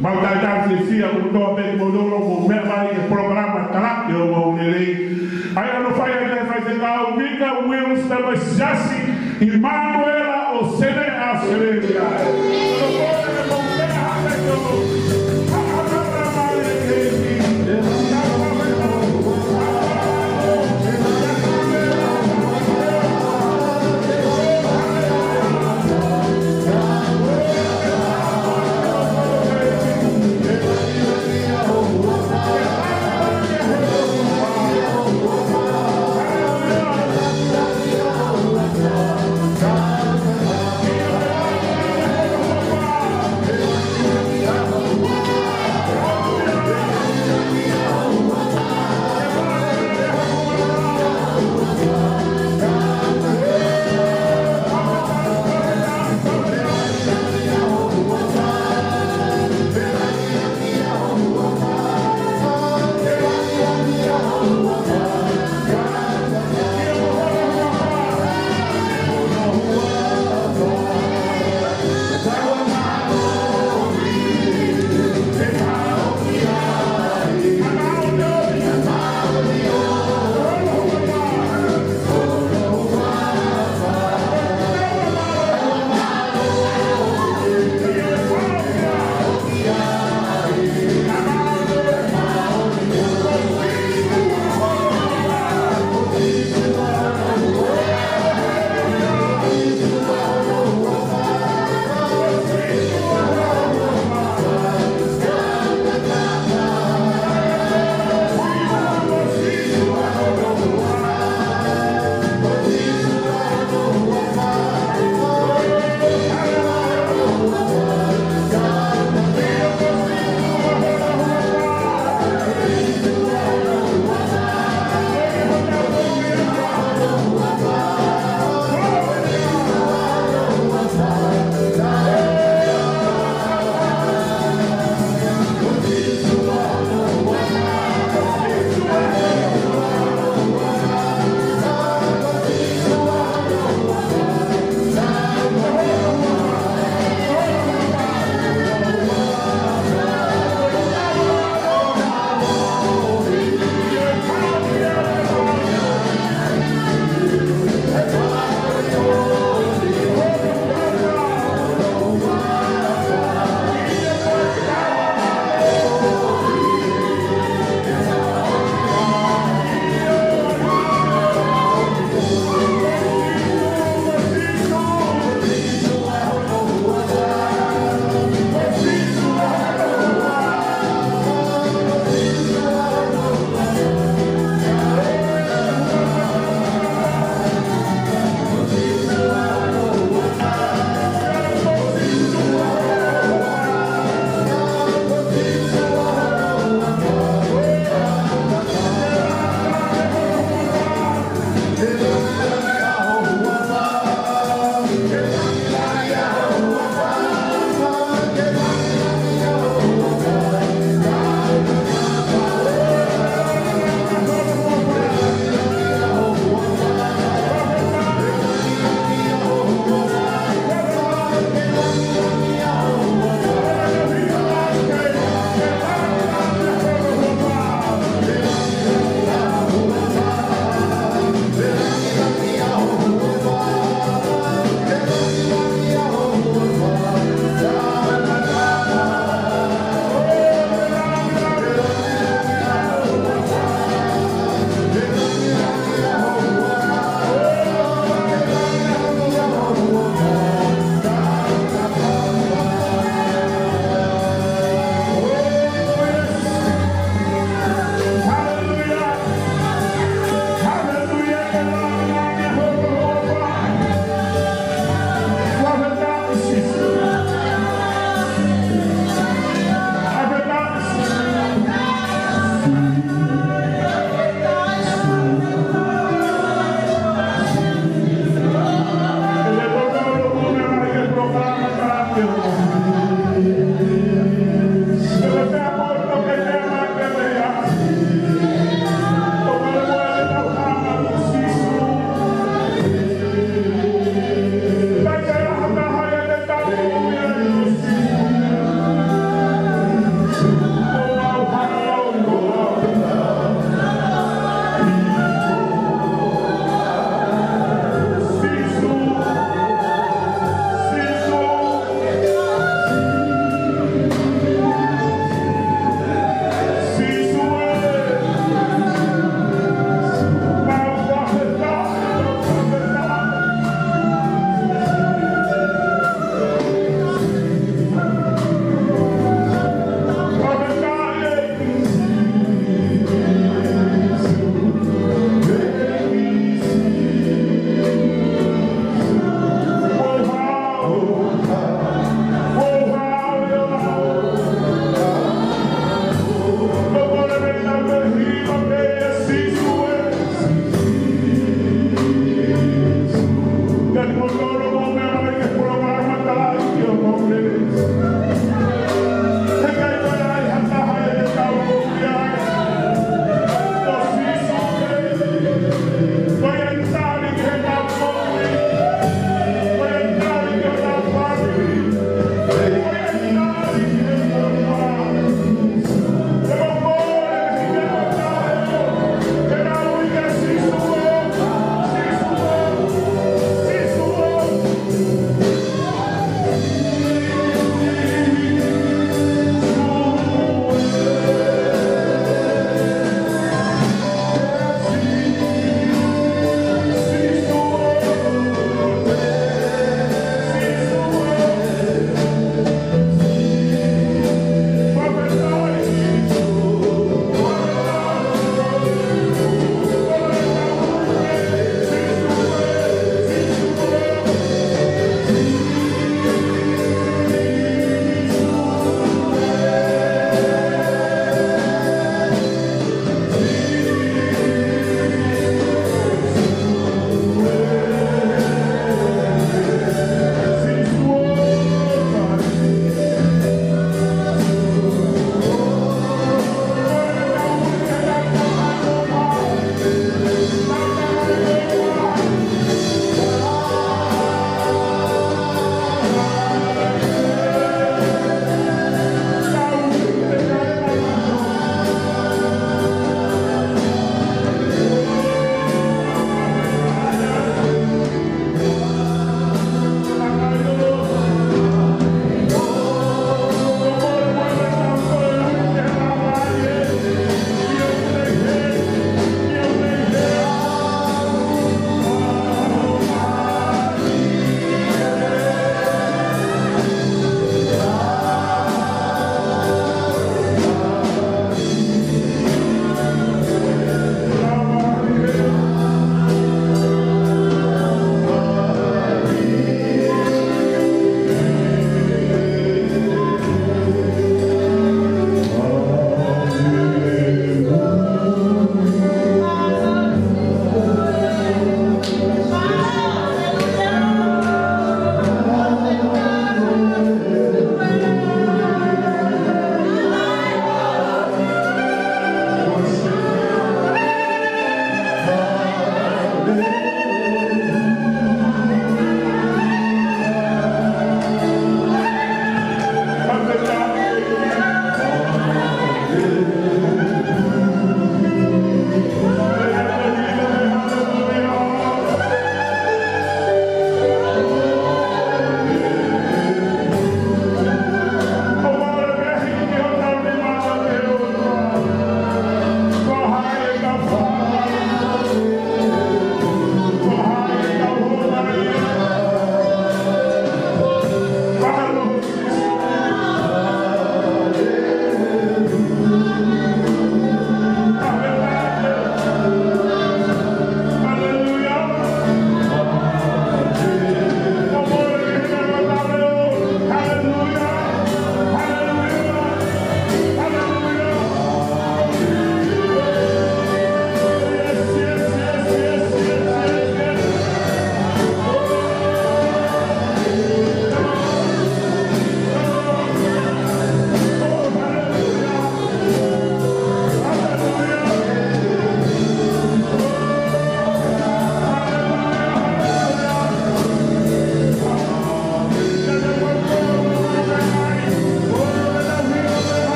Malta Fia, o Tobe, o Mermari, o programa Talak, o Nele. Aí não faz a Mica Wills, mas já se Emmanuel, o Sene, a Sereia.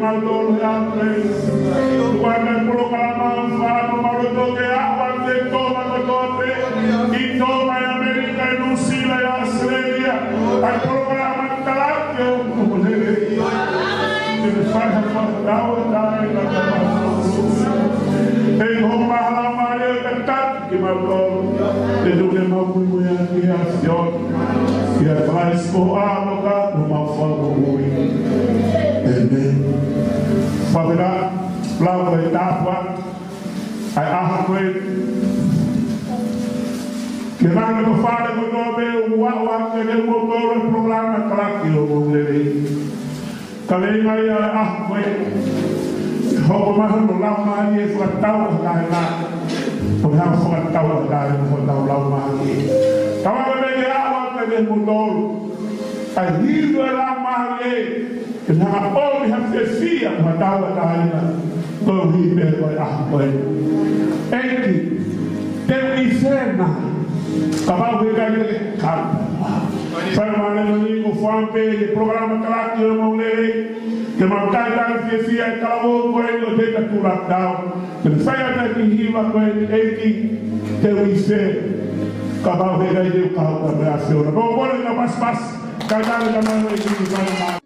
malor ya praise. Cuando el pueblo calama faro malo que agua de toma de tope y toma en América y Lucila y Australia. Al pueblo calama talak que un leve. Que faz falta en la en Roma la Maria cantar que malor. De do que não fui aqui a Senhor. E a faz por alocar uma forma ruim. Amen. Favela, plava etapa, ai arroe. Que nada do fala do nome o awa que ele motor o programa claque o mulher. Também aí arroe. Rouba mais no lá mais e foi tal lá. Porque foi tal lá, foi tal lá mais. Tava bem awa que ele motor. Ai rido lá mais. Nah, all we have to see at Matawa Dina, go he bear by Ahway. Eki, then we say now, about we got it. Permanent legal farm pay, the program of Kalaki, the Matawa, the Sia, Kalabo, going to take a tour down. The fire that he was going 80, then we say, about we got it. But what is the pass? Kalaka, the man is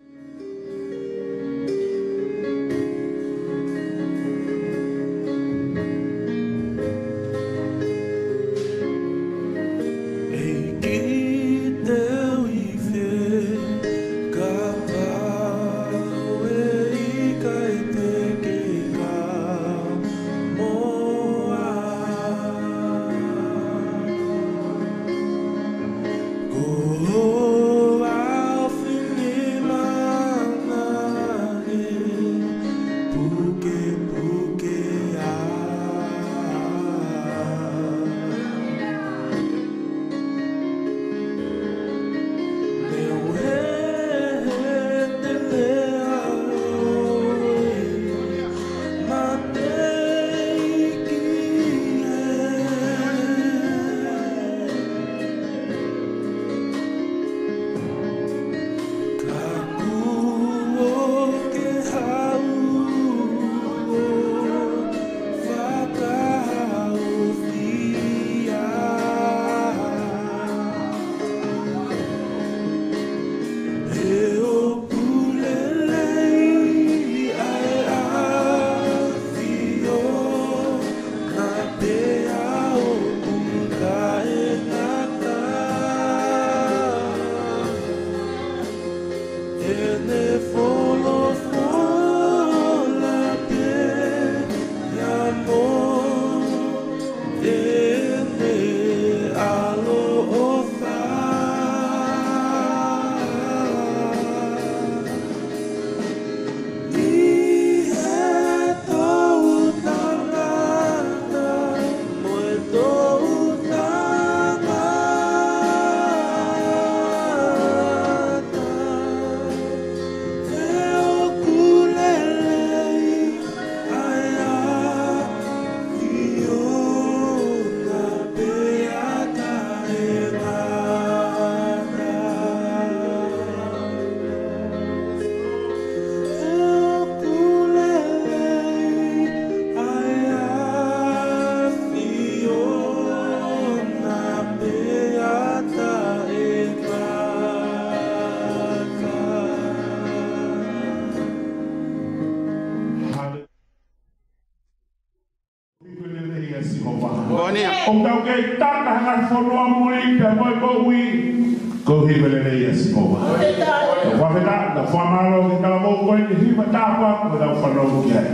Então quem está na forma muito vai boui, corri pela lei assim como. Eu vou ver da forma logo que ela vou correr de cima da água, vou dar o falou que é.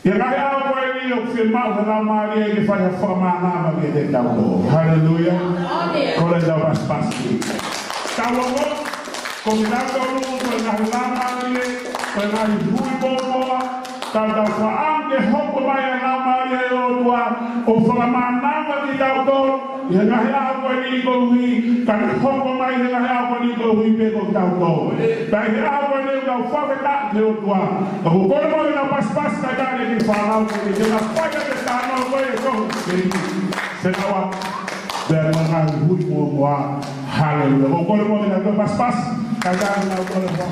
E aí a água ele eu filmava na Maria ele faz a forma nova que ele dá o aleluia. Quando dá o espaço. Tá bom? Combinado com o mundo na Maria, para nós muito boa. Cada faam de hopo mai na Maria o tua o fala nada de dautor e na real ali go wi kan hopo mai na real ali go wi pe go dautor da real ali da fala de o tua o corpo na pas da dale de fala o de na paga de tá no vai go se não a da mana muito boa aleluia o corpo na pas da dale na o corpo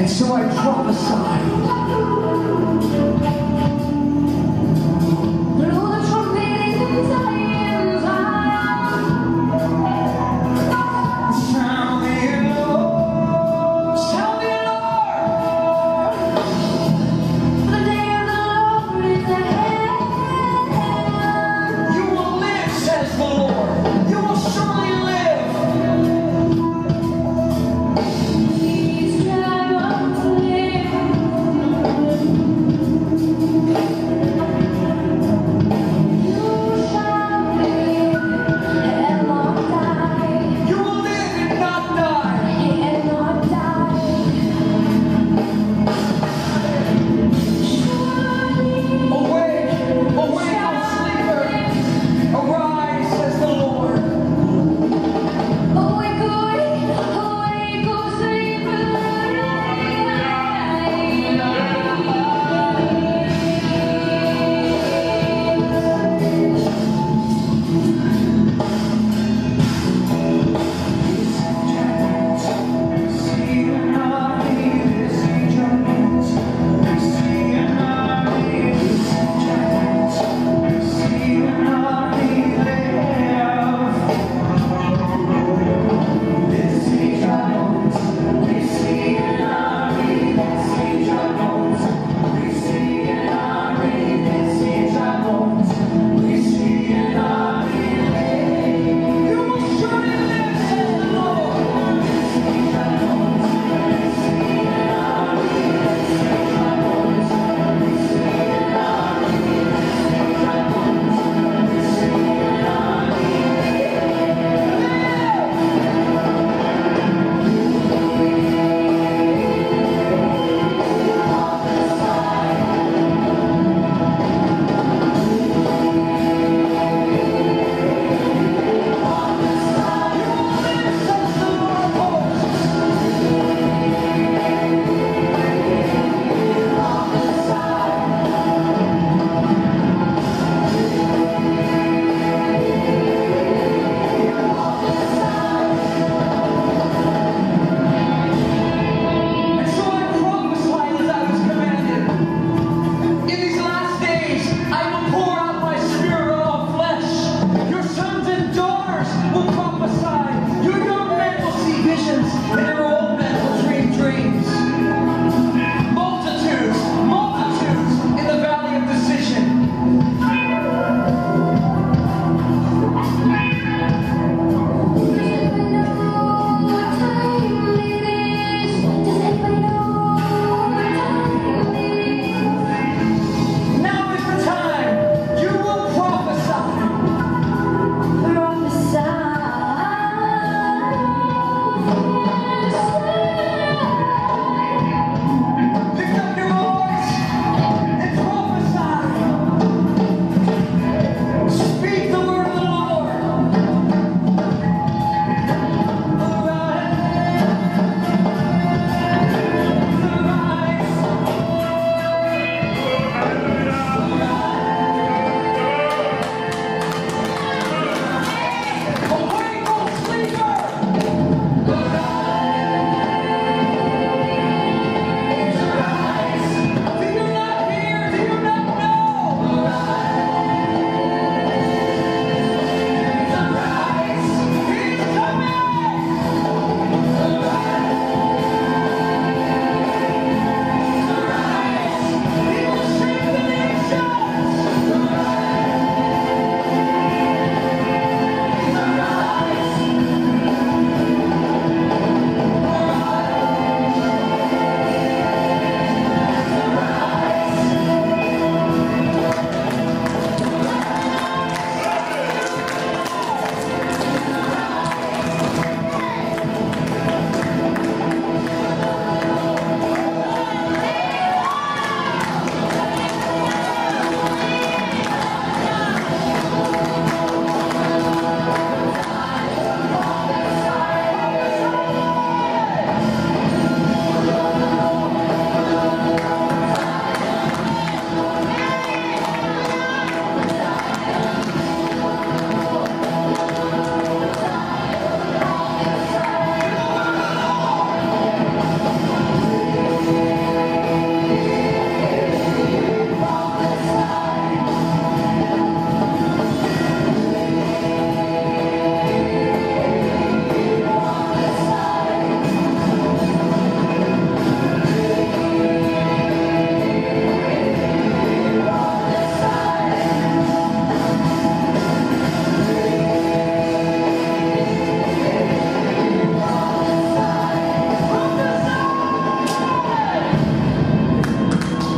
And so I prophesy.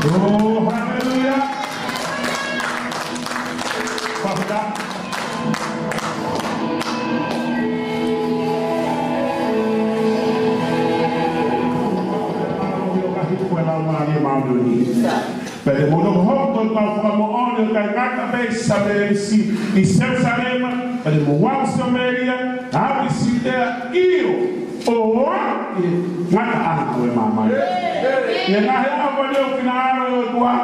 Oh, aleluia. Vamos lá. Pede mundo roto com como onde cai cabeça desse e Jerusalém, pede muau someria, abre cidade io, o mata a tua mamãe. E na real quando eu final eu doa,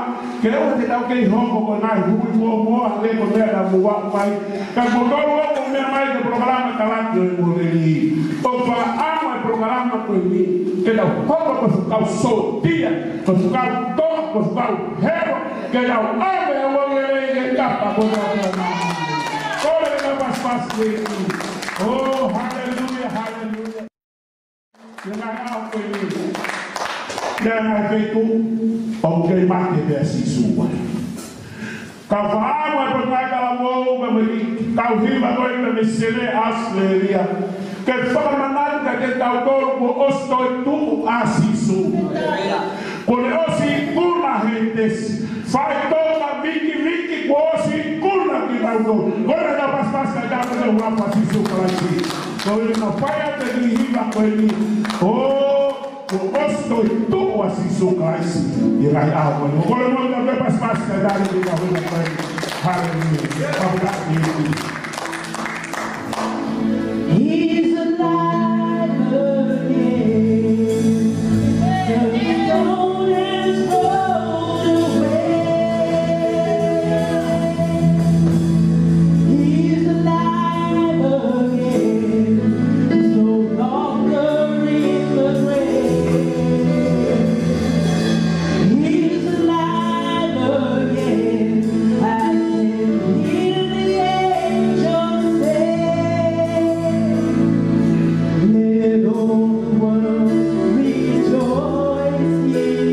que eu te dá o que roubo com nós muito bom, ali com ela muau pai, que mudou o meu mais do programa calado eu morri. Opa, amo o programa com mim, que dá o roubo para ficar o sol dia, para ficar o dom, para ficar o rego, que dá o ame eu vou ver que capa com o olha que não faz fácil. Oh, aleluia, aleluia. E na real foi isso. Jangan itu orang mati biasa semua. Kau faham apa kalau mau memberi kau hidup kau itu mesti asli dia. Kepada kita tahu kau osto itu asisu. Kalau osi kuna hentes, faz toda miki osi kuna kita tahu. Kalau ada pas kita tahu apa asisu kelasi. Kalau kita payah jadi hidup kau ini. Oh. O gosto e tu assim sucais e vai algo. O colombo da beba pasta da ali da rua para aleluia. He's alive again. The stone is rolled away. He's alive again. No longer in the grave. Rejoice ye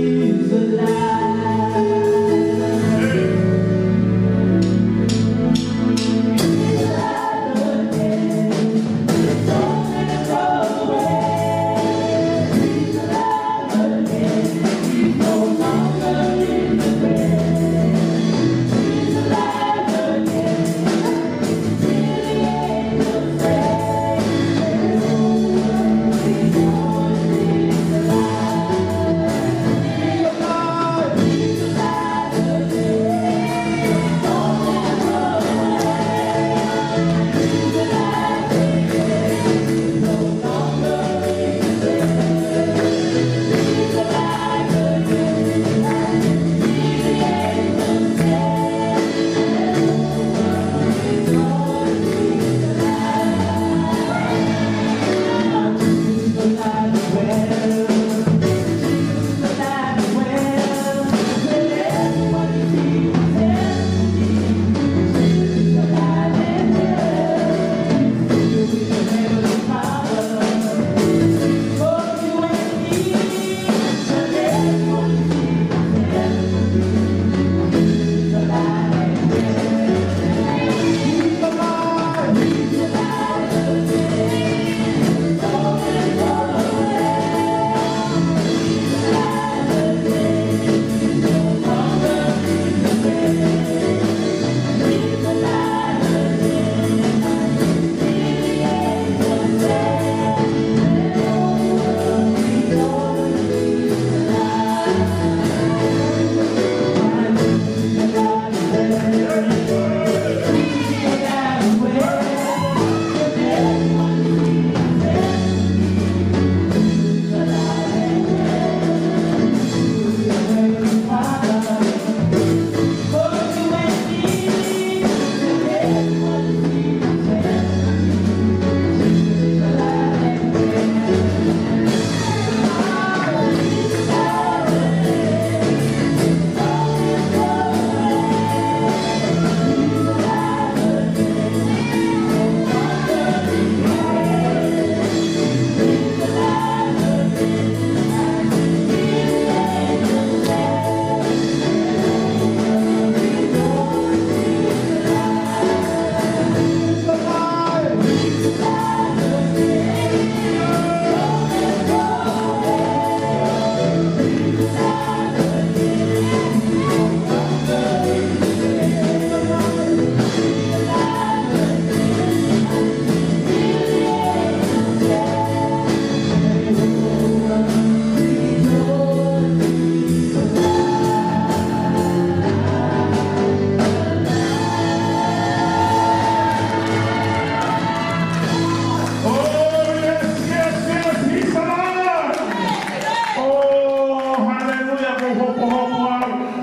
Oh, aleluia,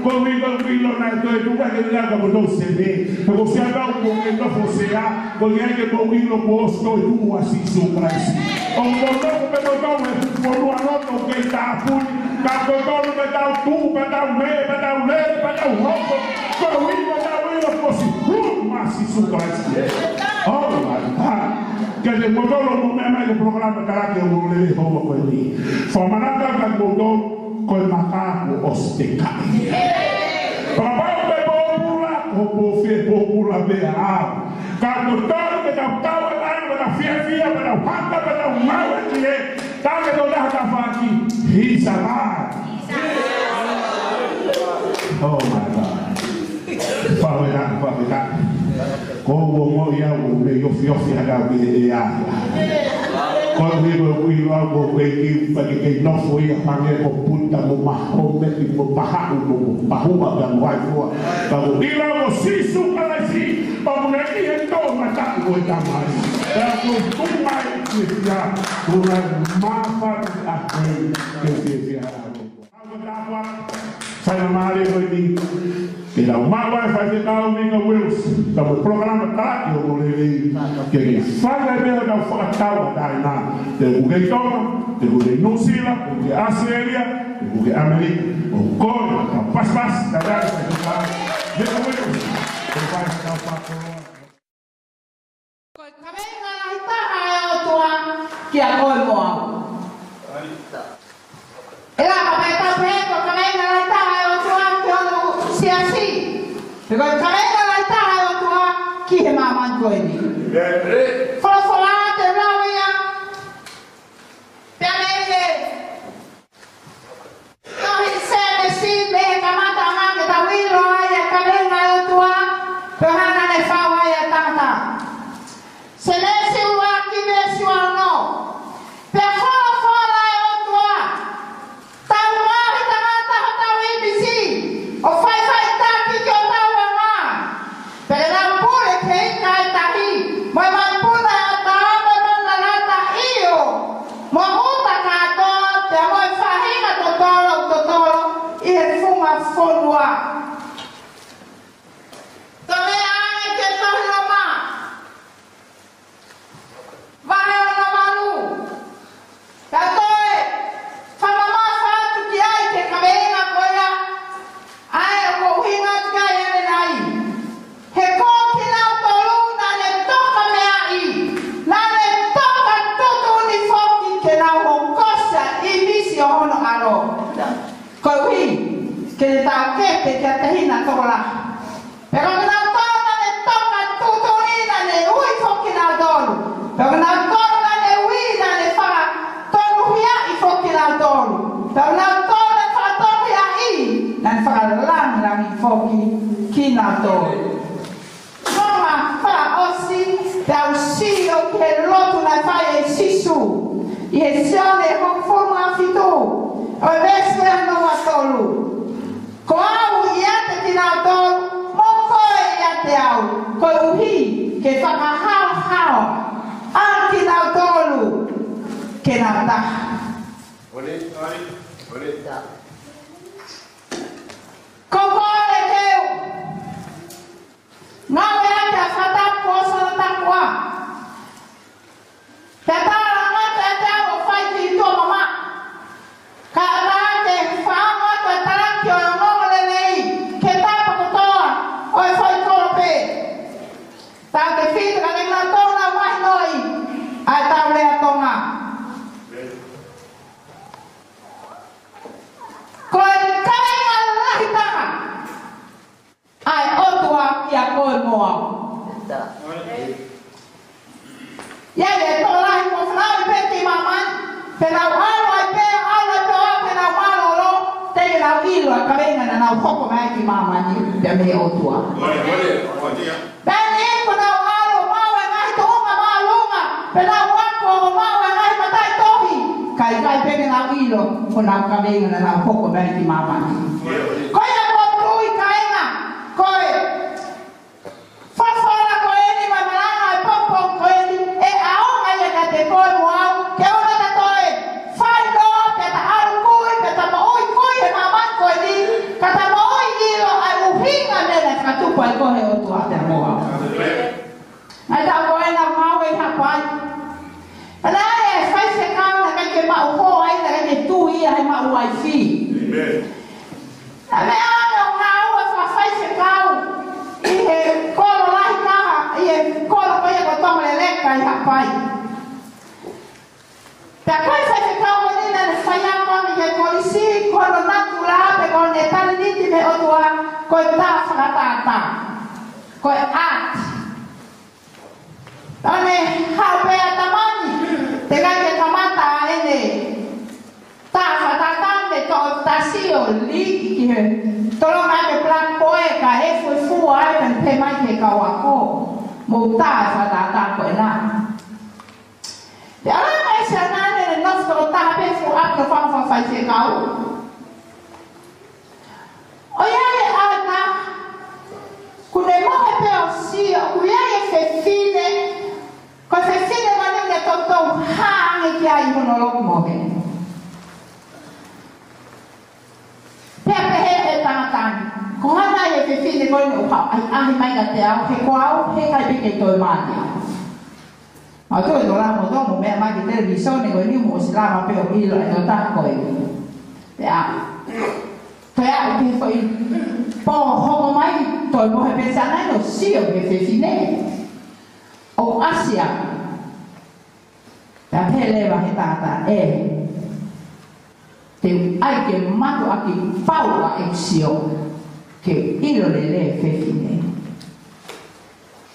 comigo na tua tu vai ganhar como não se vê. Eu você agora o momento você há, porque é que comigo posto tu assim surpresa. O modo que eu dou por uma nota que está por capitão me dá tu, me dá o meio, me dá o leite, me dá o roubo. Comigo me dá o hino fosse mas surpresa. Oh my God. Que le motor lo momento que programa cara que eu le roubo com ele. Formanada da motor com macaco ostecai. Papai o popula, o povo popula bear. Quando todo que tá tava lá na fia, para o pata, para o mal aqui é. Tá que não dá pra aqui. Risa lá. Oh my God. Fala. Como ia o meio fiofi ada ia. Quando eu algo que que não foi a fazer com puta no marrom e no barraco no barruma da voa. Então, e lá você suca assim, para mulher que então matar o mais. Tu mais já, tu mapa a que sai na área que dá uma vai fazer tal minha Wilson então o programa tá eu vou ler que faz a ver da tal da na o que toma o que não sila o que a Séria o que a América o cor a paz da dar de Wilson que vai dar o papo que agora mo ela vai estar preto também na tua se assim porque também na tua que é mamãe coisa falar de Maria também não recebe se bem camada na da wilo aí também na tua perna de fala aí tata se nesse o aqui nesse o não que está que até hina tola. Pero na tola ne toca tudo ina ne ui foki na dolo. Pero na tola ne ui na ne fa tonu hia I foki na dolo. Pero na tola fa tonu hia I na fa lang I foki ki na dolo. Mama fa osi da uscito che l'otto na fa e sisu. E sione con forma fitu. O vespe no atolu. Koau iate tinauton, mokoi iate au, koiuhi, ke whakahau, an tinautolu, ke nauta. Ole. Kokole teu, ngau iate a whatapu o sanatakua. Te tāra ngata e teo o whaiti I tua mama. Ka rāte whaama koe tarakio o ngongole nei, ke tāpa kutoa, oi whai korope. Tā te whita ka ringa tōna wahi noi, ai tau lea tonga. Koe karenga lahi taha, ai otua kia koe moa. Ia le tō lahi ko whanau I peti maman, penau alo ai pe, alo ai pe o penau malo lo, te I nau ilo ai karenga na nau hoko mai ki maman I pe me otua. Pene ko nau alo mau e ngai to unga malunga, penau wako o mau e ngai matai tohi, kai pene nau ilo ko nau karenga na nau hoko mai ki maman I. Koe na ko tui kaenga, koe, whawhara koe ni mai maranga ai pompong koe ni, e aonga ia te koe moau, ke ona ta toe, whai no, pe ta aru kui, pe ta maui kui, me ano ngau e whawhai se kau. I he koro lahi kaha, i he koro koe ko tonga le leka i hapai. Pea koe whai se kau o nina le whaiako i he korisi, koro natu la pe ko ne tali niti me otua, koe tā whakatata. Koe art. Tane hau pea tamani, te kai ke kamata ene. Tā whakatata me tō tasio liki ki he. Tolo mai ke plan koe ka e fui fua ai kan te mai ke kawako. Mo tā whakatata koe nā. Te ala mai se anane ne nosto o tā pe fu apka whawhawhai te kau. O iai ana, kune mohe pe o sia, ku iai e whewhine, ko whewhine mani ne tautou haange ki ai honoloku mohe. Pea pehe e tātani, ko hana e whewhine koe ne upau, ai ahi mai ka te au, he koau, he kai pike toi mani au. Ma toi no la mo domo mea mai ki televisione koe ni mo si lama pe o ilo e no tā koe. Pea, pea o ke foi po hongo mai toi mo he pensana no sio ke whewhine. O Asia, pea pele wa he tāta e, te ai ke matu aki paua e sio, ke ilo le le whewhine.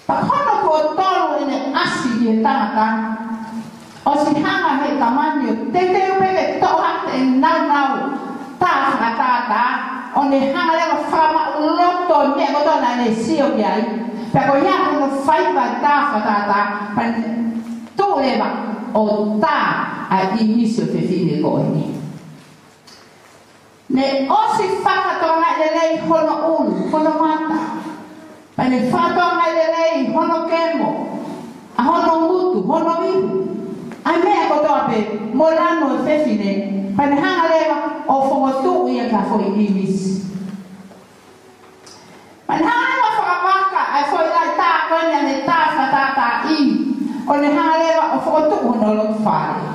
Pakono ko tolu ene asi ki he tangata, o si hanga he tamani o te upeke toha te nau tā whakatata, o ne hanga lewa whama loto mea kotona ne sio ki ai, pea ko ia kono whaiva tā whakatata, pan tō lewa o tā a inisio whewhine koe ni. Ne osi whakatonga le lei hono ulu, hono mata, pane whatonga le lei hono kemo, a hono mutu, hono ihu. Ai mea kotoa pe, mo lano e whewhine, pane hanga lewa o whongotu ia ka whoi imis. Pane hanga lewa whakawaka, ai whoi lai tā koenya ne tā whatata i, o ne hanga lewa o whongotu hono lotu whare.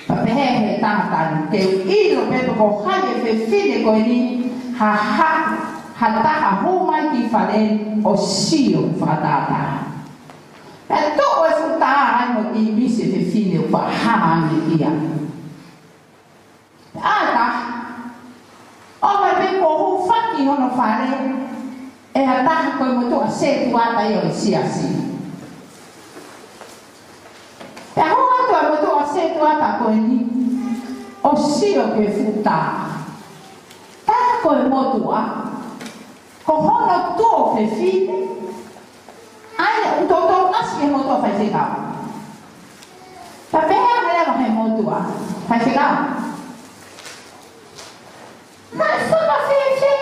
Papehe he tāmatani, te ilo pepe ko hai e whewhine koe ni, ha taha homai ki whare o sio whakatata. E tō e whuta ai mo i misi te whine o whahangi ia. Ata, o mai pe ko hu whaki hono whare, e ha taha koe mo tō a setu ata i o i siasi. E hu atu a mo tō a setu ata koe ni, o sio ke whuta. Taha koe motua, ko hono tō te whine, ai un toto nasi he motua fai se kau. Ta pehe a lewa he motua fai se kau. Nai whaka whewhe.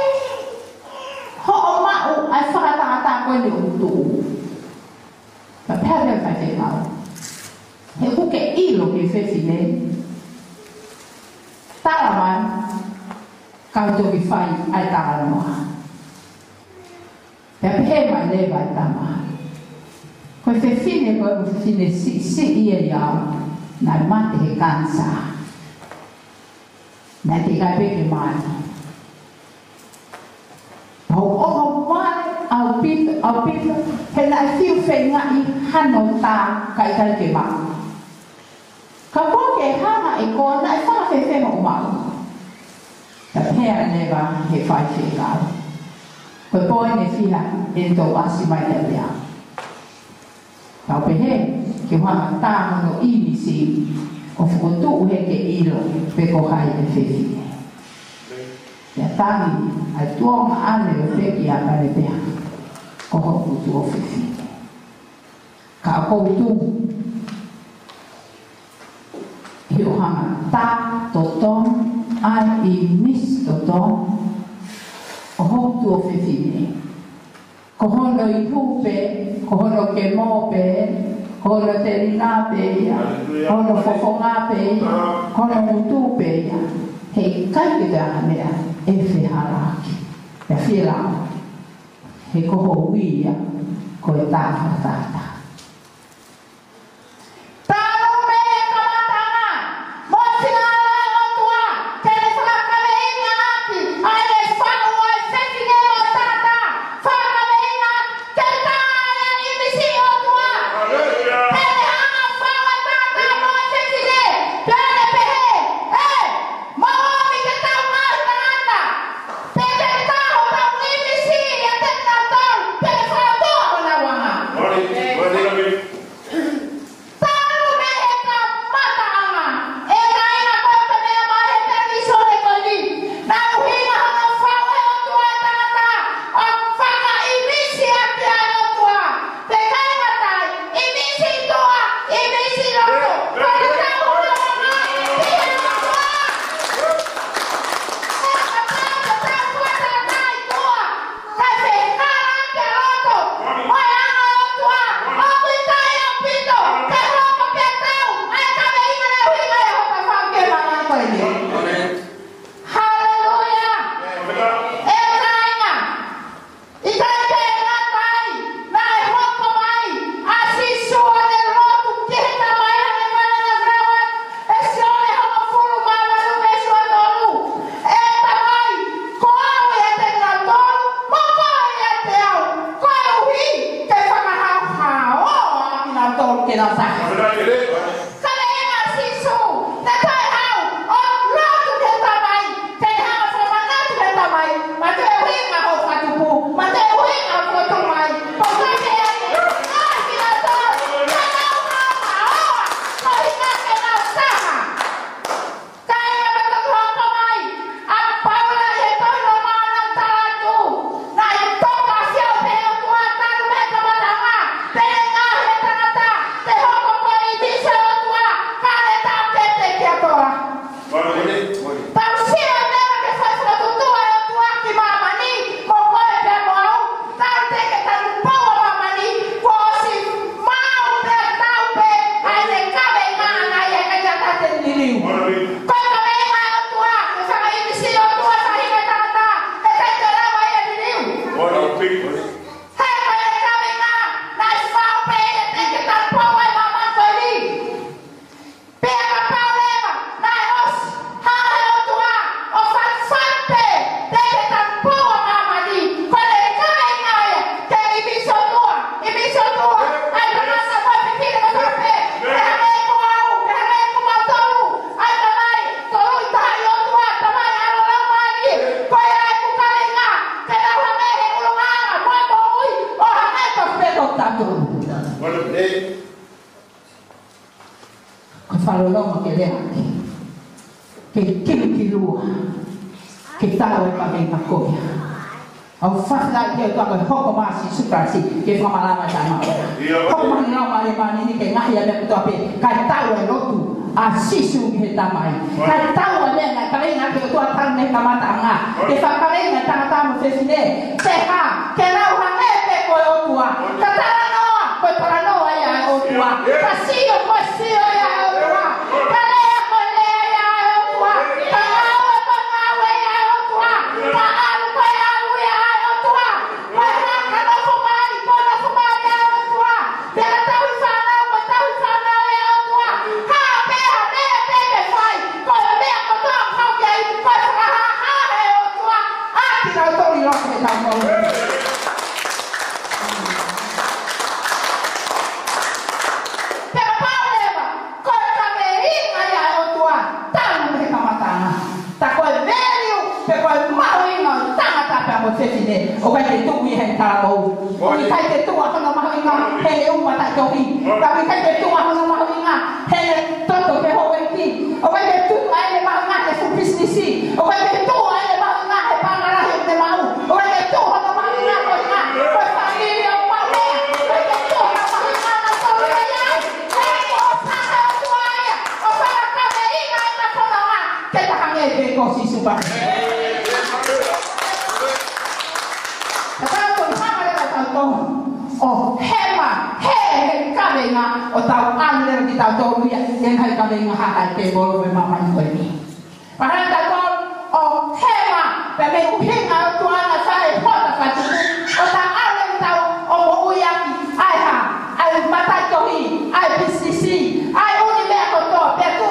Ho o mau ai whakatata koe ni utu. Ta pehe a lewa fai se kau. He uke ilo ke whewhine. Tara mai, kau toki whai ai tara noa. Pe pehe mai lewa ai tama. Koe whewhine koe whewhine si ia iau, nai mate he kansa. Nai te kai peke mai. Hau oho mai au pita, he nai whiu whenga i hano tā kai ke mau. Ka poke hanga e koa nai whawhewhenga o mau. Ta pēa newa he whai whekau. Koe poe ne whiha e tō asi mai te lea. Tau pehe, ke whanga tāhono imisi, o whukotu he ke ilo, pe ko hai e whewhine. Ia tāmi, ai tuonga ane o wheki a kare pea, ko hoku tuo whewhine. Ka koutu, hi o hanga tā toton, ai i mis toton, o hoku tuo whewhine. Ko hono i hupe, ko hono ke mōpe, ko hono te ringa peia, ko hono fofonga peia, ko hono mutu peia. Hei kai ki te ahanea, e wheharaki, e whirao. He koho uia, ko e tāwha tātā. Tāno me kamatanga, mo tina lai o tua, te le whakakale inga aki, ai e tolu. Wale. Ko whalolonga ke lea ki. Ke kilu ki lua. Ke tau e ka venga koia. Au whawhila ki o tua koe hoko maasi suprasi ke whamalama tai maua. Hoko mani rau mare mani ni ke ngahi a me kutua pe. Kai tau e lotu a sisu ki he tamai. Kai tau a lenga ka venga ke o tua tau me kamata ngā. Ke whakarenga tangatamu whewhine. Te ha, ke rau hange pe koe o tua. Ka taranoa, koe paranoa ia e o tua. Ka sio koe sio ia e o tua. Ka lea koe lea ia e o tua. Ka ngaue ia e o tua. Ka alu koe alu ia e o tua. Koe raka no fumari, koe no fumari ia e o tua. Pera tau i whanau, koe tau i whanau ia e o tua. Ha, pera, mea pepe whai. Koe mea kotoa kau kia i koe whakaha e o tua. Ati rau tori roke e tau mou. O kai te tuku i hei tarabou. O kai te tuku ahono mahuinga hele uma tai tohi. Ka kai te tuku ahono mahuinga hele toto ke hoe ki. O kai te tuku aile mahuinga te fupisnisi. O kai te tuku aile mahuinga he pangarahi te mahu. O kai te tuku ahono mahuinga koe nga. Koe familia o mawea. Kai te tuku ahono mahuinga na tolu e iai. Hei o taha o tuaia. O whanakame inga i na kono nga. Ke tahange e te kosi supa. O hema, he kawenga o tau anere ki tau tolu ia en hai kawenga ha te bolo me mama ni koe ni. Para ta tol o hema pe me uhinga o tuana sai hota fatu o ta ale tau o mo uia ai ha ai matai tohi ai pisisi ai uni me ko to pe tu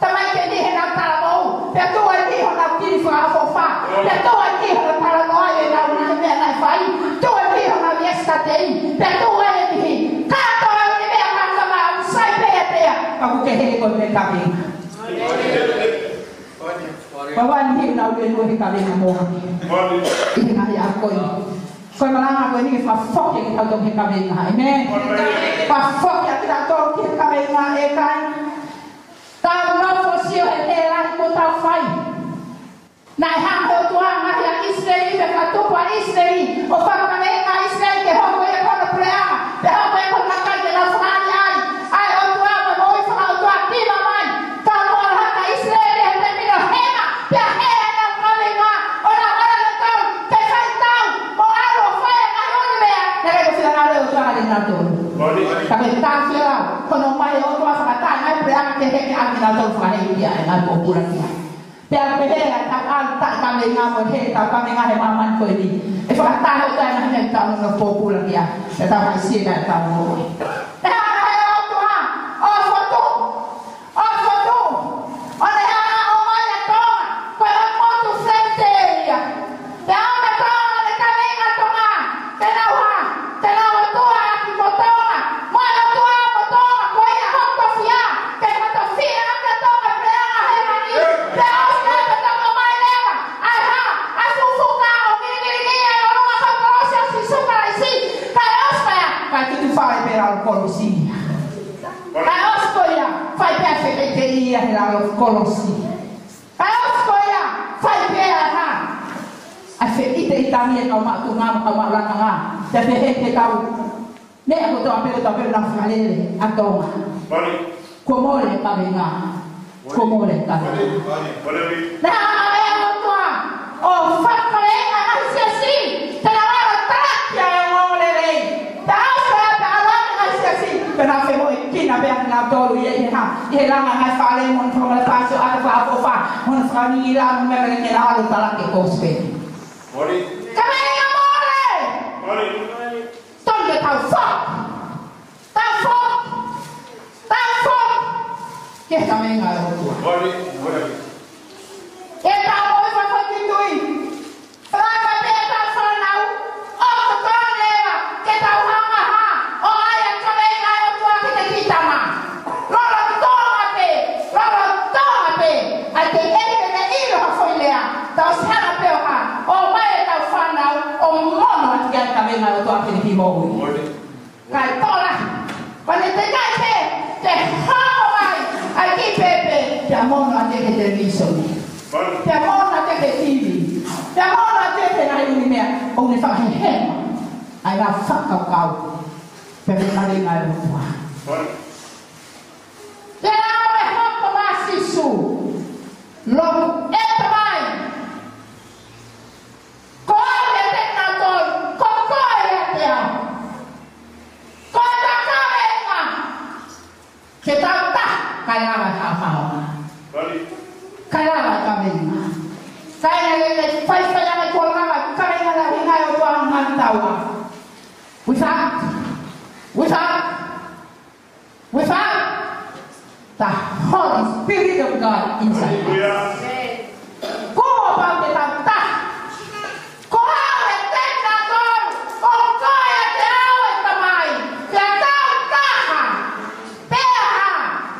tamai ke ni he na tala mo pe tu ni ho na kiri fa fofa pe tu ni ho na tala mo ai na una me na fai tu ni ho na viesta tei pe tu ni ka to ni me ka sama sai pe te aku ke he ko me ka bi Bawan ni na ule no he ka bi na mo ina ya ko Koe malanga koe ni fa fok e tau tong he ka bi na amen fa fok ya kita tong he ka bi na e kai tau no fo sio he la ko tau fai na ha ho tua ma ya Israeli be ka to pa Israeli o fa ka me ka Israeli ke ho ko e ko na plea pe ho ko e ko na ka na fani ai o tua mo mo i fa o tua ki ma mai ka mo ha ka Israeli he te mino hema pe he na ka me nga o na ara le tau pe fai tau o aro fa ka no ni me na ka fi na le o tua ka na to ka me ta fi la ko no mai o tua fa ta na plea ke he ke a na to fa he dia na po pura ki Pea pehera ta alta kame nga mo he ta kame nga he maman ko ni. E fa ta ho ta na he ta no popula dia. E ta vai si na ta mo. E ha o tua. O foto. O foto. O le ha o mai to. Ko o mo tu frente ia. Te ha me to le kame nga to nga. Te na wa. Te na o tua ki mo to nga. Mo na tua mo to nga ko ia ho to fia. Ke mo to fia ka to nga prea he mani. Te Vai tudo fare per la Colossia. La oscoia fai per fetteria per la Colossia. La oscoia fai per ha. A fetite Italia kau mak tu ngam kau mak langanga. Tapi hete kau. Ne aku tu apel na falele atoma. Bali. Komole kabenga. Komole kabenga. Bali. Na eu tu. Oh, fakale asia si. Tawara takia ngolele. Pena femo kina be na tolu ye ha ye la nga fale mon from la paso ala fa fa mon frani la me me la ala tala ke cospe Bali. Kame amore Bali. Tonde tau fo ke kame nga ro tua Bali. Bali. e ta mo fa fa tindui fra ka te ta fa nau o to koneva ke ta ha o ai kame nga ro tua ke te kitama loro tomape ai te ere na ilo ha foi lea ta sana pe o mai ta fa nau o mono ati kame nga ro tua ke ti mo Bali. o ne whakahema, ai ngā whakakau, pepe kare ngai o tua. Te awe hoko mā sisu, loku e tamai, ko awe te natoi, ko koe e te au, ko e ta kawe e ngā, ke tau ta, kai awe hao. Kai awe kawe e ngā. Kai awe whai anga kua kawa, kai awe hingai o tua ngā taua. Without the Holy Spirit of God inside us. Go about it and that. Go out and take that on. Go and out at the mind. The down taha. Beha.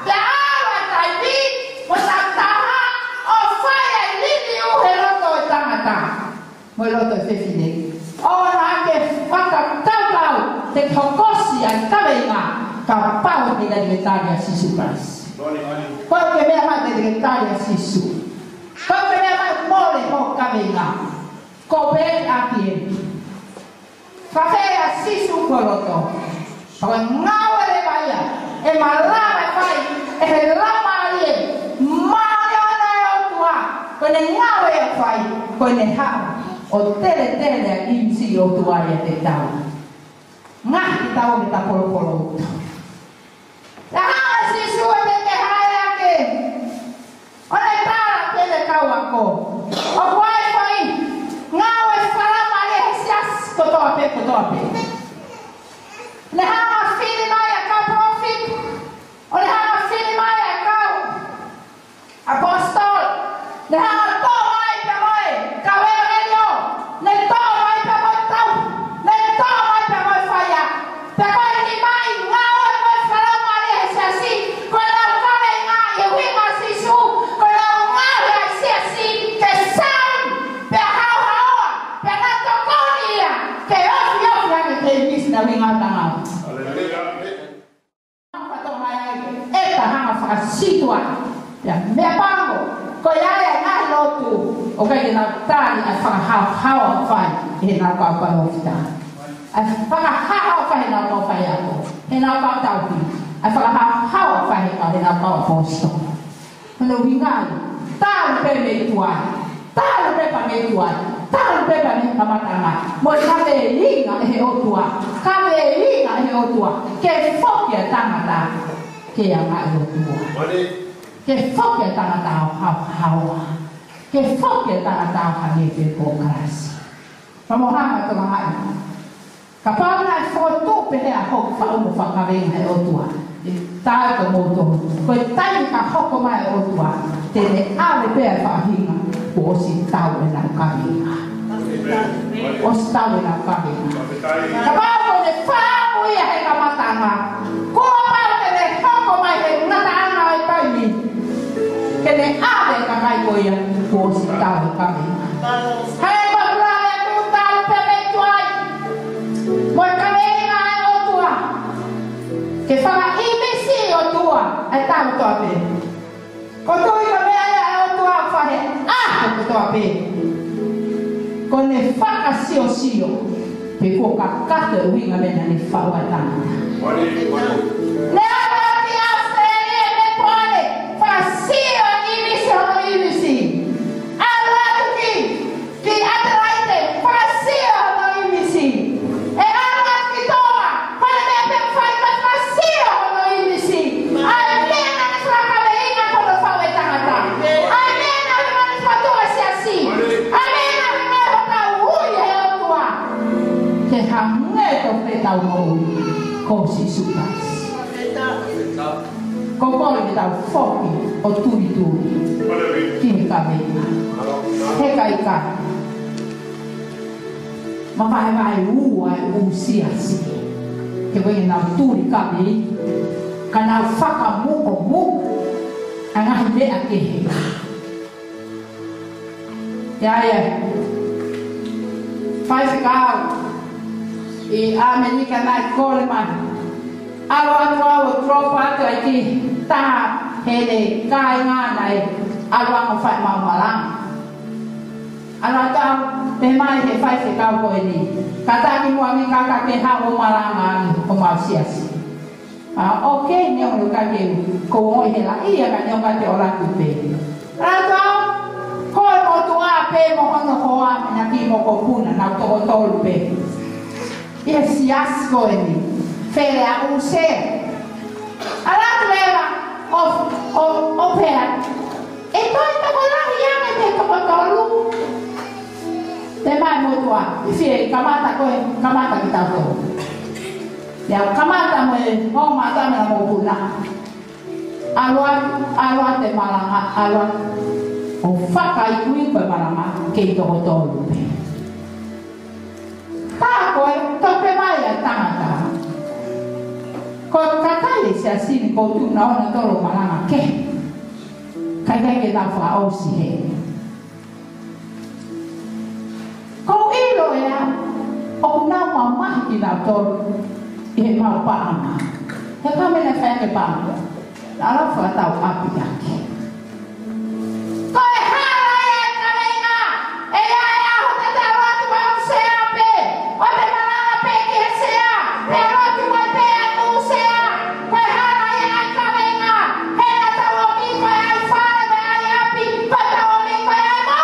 The hour I need was a taha of fire leading you heroto tangata. Moloto fefine. Oh, I get fucking tau. Te hokosi and kawenga. Kapau di Italia sisu Christ. Kau ke mea mai di Italia sisu. Kau ke mea mai mole ho kawenga. Ko be apie. Kafea sisu koroto. Kau ngawe le baya. E malama fai. E lama ye. Mario na o tua. Ko ne ngawe fai. Ko ne ha. O tele imsi o tua ye te tau. Ngah kita o kita polo. Ah, si sua de que raia que. Olha para pele kauako. O vai foi. Ngau e fala male sias kotope. Le ha fili mai ka profit. Olha ha fili mai ka apostol. Le ha to mai pe moi. Ka we relio. Le to mai pe moi tau. Le to mai pe moi faya. Pe moi ni mai ngau e moi fala assim, quando alguém ganha, eu vim assim, quando alguém assim, que sai, pega a toconia, que eu que disse na minha tanga. Esta hanga faz situa, me pango, coiaia na lotu, o que na tali, a faz how faz, e na copa ofta, a faz how faz na copa yako, e na copa tauti. Ai fala how fai ka na pa posto. Quando vingai, tal pe me tuai. Tal pe pa me tuai. Tal pe pa me matanga. Mo ka be linga e o tua. Ka be linga e o tua. Ke fokia tangata. Ke ya ma o tua. Ke fokia tangata how. Ke fokia tangata ha ne pe pokras. Pamohanga to mahai. Kapag na foto pe a ho fa o fa ka be e o tua. Tai ko moto ko tai ka hoko mai o tua te ne ave pe fa hinga o si tau na kavinga o si tau na kavinga ka ba ko ne fa mo ia he ka matanga ko ba te ne hoko mai he na tanga ai pai ni ke ne ave ka mai ko ia o si tau na kavinga hai ba ra ya tu tau pe me tuai mo kavinga o tua ke fa ai tau toa pe. Ko tui ka mea ia e o tua whahe. Ko toa pe. Ko ne whaka sio. Pe ko ka kata uinga mena ne whaua tangata. Ne ala ki Australia e me poane. Whasio imisi. Ala ki Adelaide. Whasio imisi. E ala ki toa. Pane mea pe whai ka whasio imisi. Tau mau ko si sukas. Ko ko ni tau foki o tui. Kini ka me. He kai ka. Ma vai si. Ke we na tui ka me. Kana faka mu. Anga hinde ake. Ya. Faz ficar e a América na Coleman. Alo tropa to aqui tá ele cai na alo faz mal malang. Alo tá te mai he fai se kau koe ni. Kata ki mua mi kaka ke ha o maranga o mausiasi. Oke, ni o ka ke ko o he la ia ka ni o ka te ora tu pe. Rato, ko mo tua pe mo ono hoa na ki mo ko puna na to to pe. Ia sias koe ni. Fere a use. Ala leva o pea. E toi ta ko la ia me te ko tolu. Te mai mo tua, fie kamata koe, kamata ki tau tō. Ia kamata mo e ho mata me na mo puna. Alua te maranga, alua o whaka i kui koe maranga kei toko tōru pe. Tā koe, tope mai a tangata. Ko kakai se asini ko tu na ona toro maranga ke. Kai ke na fa o si he. Ko ilo ya o na mama ki na toro e ma pa ama. He ka me na fa ke pa. Ala fa ta o api ya ke. Ko e hala ya ka venga. E ya ho te ta wa tu wa se ape. O te maranga pe ke se a. Te ro tu wa pe a tu se a. Ko e hala ya ka venga. He na ta o mi ko ai fa me ai api. Pa ta o mi ko ai moi.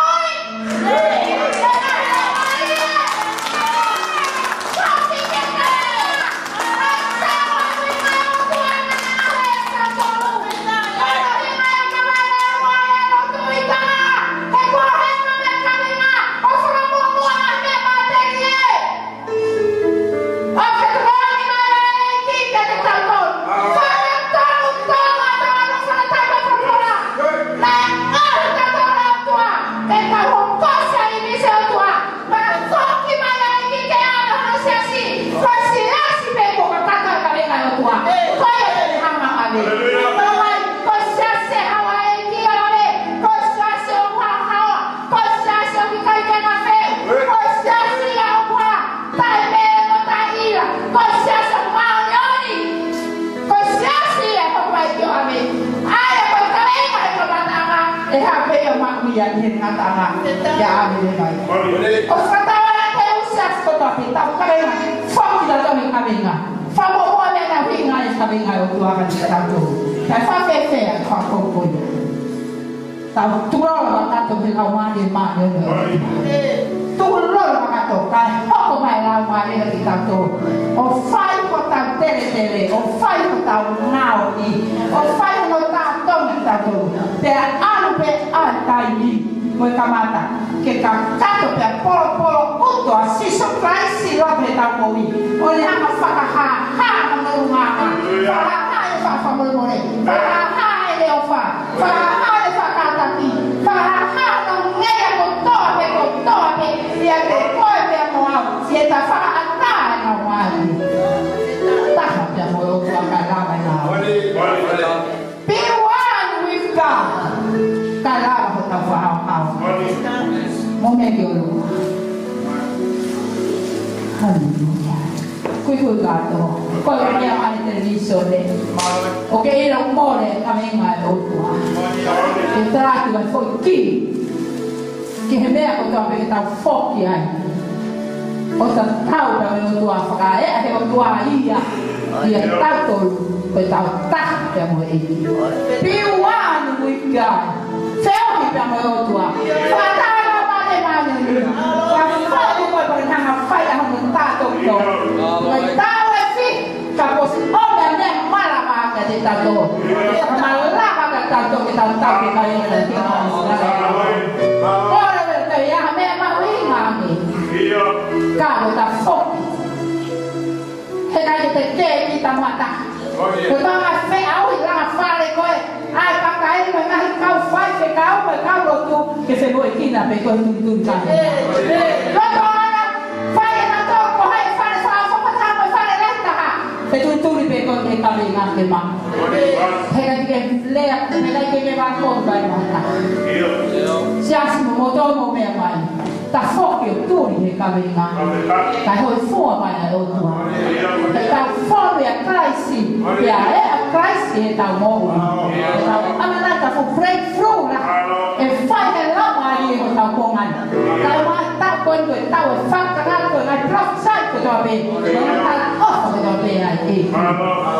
tu e tau e whakarato e ngai prophesy ko tō be. Ngai tala ofa ko tō be ai e.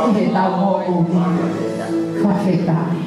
I he tau mō o. Whawhetai.